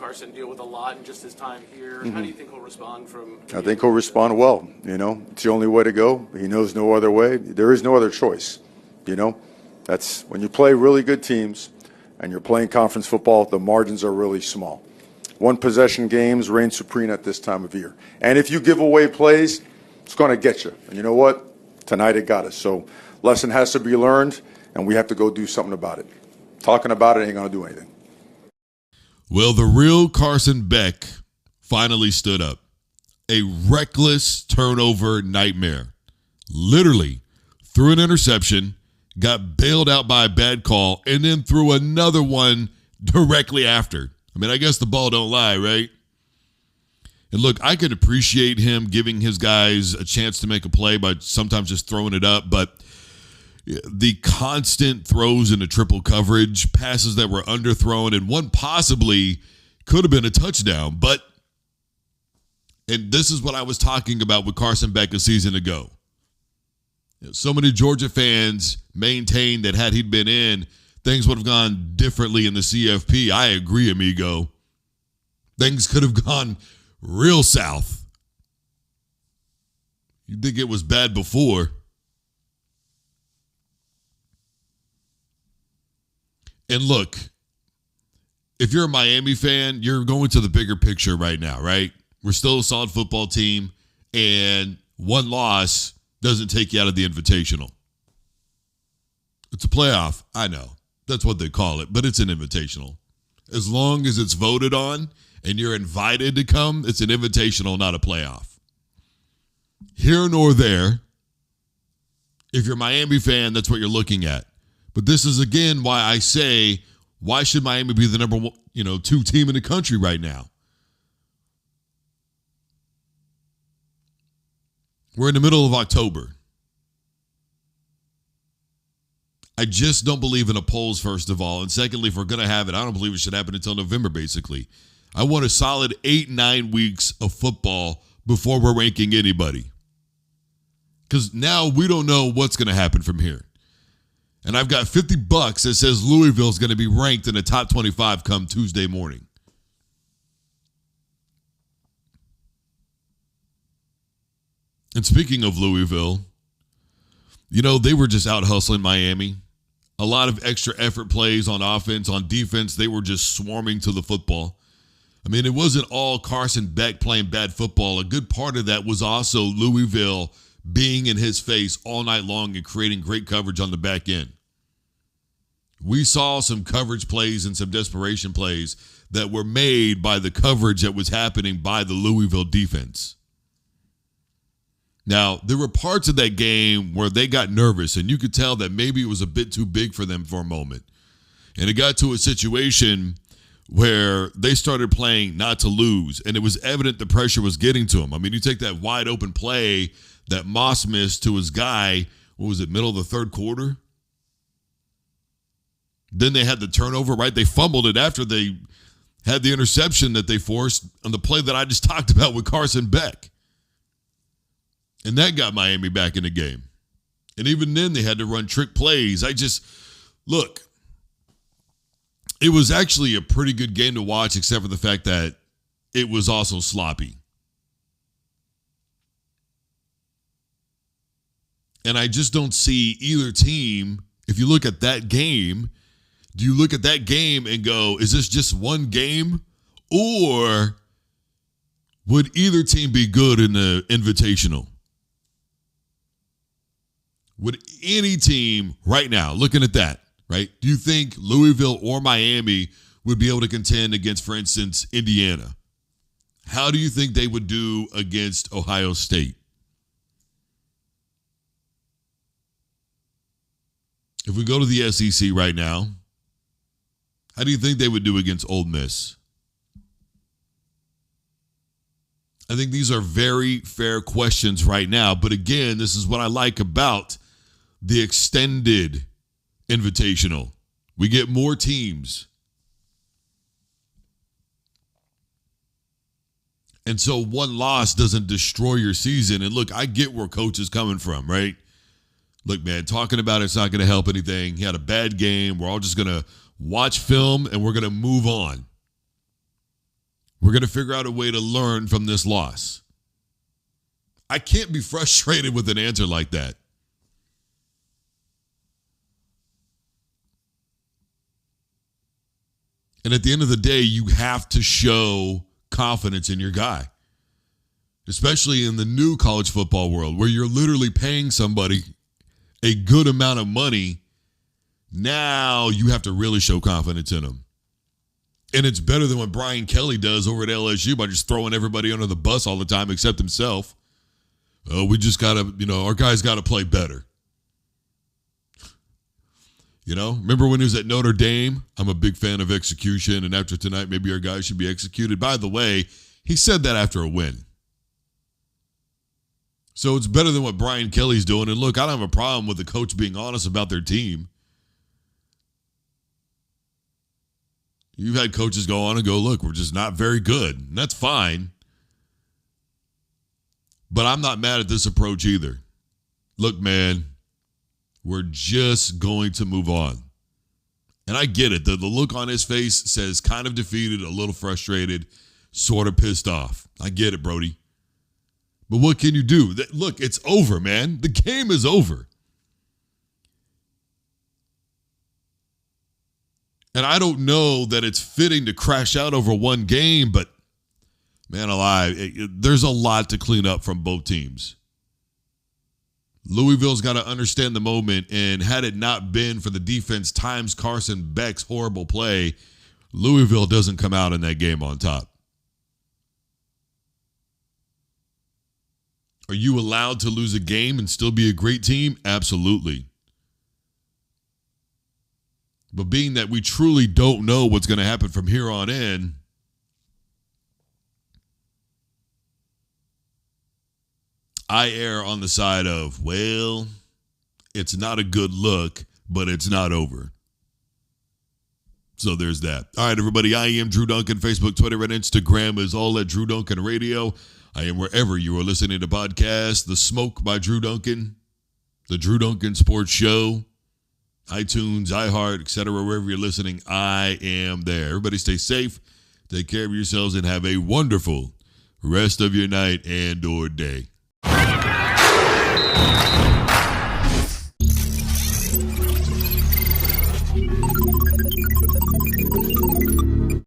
Carson deal with a lot in just his time here. How do you think he'll respond from? I think he'll respond well. It's the only way to go. He knows no other way. There is no other choice. That's when you play really good teams and you're playing conference football, the margins are really small. One possession games reign supreme at this time of year. And if you give away plays, it's going to get you. And you know what? Tonight it got us. So lesson has to be learned, and we have to go do something about it. Talking about it ain't going to do anything. Well, the real Carson Beck finally stood up. A reckless turnover nightmare. Literally threw an interception, got bailed out by a bad call, and then threw another one directly after. I mean, I guess the ball don't lie, right? And look, I could appreciate him giving his guys a chance to make a play by sometimes just throwing it up, but the constant throws into triple coverage, passes that were underthrown, and one possibly could have been a touchdown. And this is what I was talking about with Carson Beck a season ago. So many Georgia fans maintained that had he been in, things would have gone differently in the CFP. I agree, amigo. Things could have gone real south. You think it was bad before? And look, if you're a Miami fan, you're going to the bigger picture right now, right? We're still a solid football team, and one loss doesn't take you out of the Invitational. It's a playoff, I know. That's what they call it, but it's an Invitational. As long as it's voted on and you're invited to come, it's an Invitational, not a playoff. Here nor there, if you're a Miami fan, that's what you're looking at. But this is, again, why I say, why should Miami be the number one, 2 team in the country right now? We're in the middle of October. I just don't believe in a polls, first of all. And secondly, if we're going to have it, I don't believe it should happen until November, basically. I want a solid 8-9 weeks of football before we're ranking anybody. Because now we don't know what's going to happen from here. And I've got $50 that says Louisville is going to be ranked in the top 25 come Tuesday morning. And speaking of Louisville, they were just out hustling Miami. A lot of extra effort plays on offense, on defense. They were just swarming to the football. I mean, it wasn't all Carson Beck playing bad football. A good part of that was also Louisville being in his face all night long and creating great coverage on the back end. We saw some coverage plays and some desperation plays that were made by the coverage that was happening by the Louisville defense. Now, there were parts of that game where they got nervous, and you could tell that maybe it was a bit too big for them for a moment. And it got to a situation where they started playing not to lose, and it was evident the pressure was getting to them. I mean, you take that wide open play that Moss missed to his guy, middle of the third quarter? Then they had the turnover, right? They fumbled it after they had the interception that they forced on the play that I just talked about with Carson Beck. And that got Miami back in the game. And even then, they had to run trick plays. Look, it was actually a pretty good game to watch, except for the fact that it was also sloppy. And I just don't see either team, if you look at that game, do you look at that game and go, is this just one game? Or would either team be good in the Invitational? Would any team right now, looking at that, right, do you think Louisville or Miami would be able to contend against, for instance, Indiana? How do you think they would do against Ohio State? If we go to the SEC right now, how do you think they would do against Ole Miss? I think these are very fair questions right now. But again, this is what I like about the extended Invitational. We get more teams. And so one loss doesn't destroy your season. And look, I get where Coach is coming from, right? Look, man, talking about it's not going to help anything. He had a bad game. We're all just going to watch film and we're going to move on. We're going to figure out a way to learn from this loss. I can't be frustrated with an answer like that. And at the end of the day, you have to show confidence in your guy, especially in the new college football world where you're literally paying somebody a good amount of money. Now you have to really show confidence in them. And it's better than what Brian Kelly does over at LSU by just throwing everybody under the bus all the time except himself. Oh, we just got to, our guys got to play better. Remember when he was at Notre Dame? I'm a big fan of execution, and after tonight, maybe our guys should be executed. By the way, he said that after a win. So it's better than what Brian Kelly's doing. And look, I don't have a problem with the coach being honest about their team. You've had coaches go on and go, look, we're just not very good. And that's fine. But I'm not mad at this approach either. Look, man, we're just going to move on. And I get it. The look on his face says kind of defeated, a little frustrated, sort of pissed off. I get it, Brody. But what can you do? Look, it's over, man. The game is over. And I don't know that it's fitting to crash out over one game, but man alive, there's a lot to clean up from both teams. Louisville's got to understand the moment, and had it not been for the defense times Carson Beck's horrible play, Louisville doesn't come out in that game on top. Are you allowed to lose a game and still be a great team? Absolutely. But being that we truly don't know what's going to happen from here on in, I err on the side of, well, it's not a good look, but it's not over. So there's that. All right, everybody, I am Drew Duncan. Facebook, Twitter, and Instagram is all at Drew Duncan Radio. I am wherever you are listening to podcasts. The Smoke by Drew Duncan, the Drew Duncan Sports Show, iTunes, iHeart, etc. Wherever you're listening, I am there. Everybody stay safe, take care of yourselves, and have a wonderful rest of your night and or day.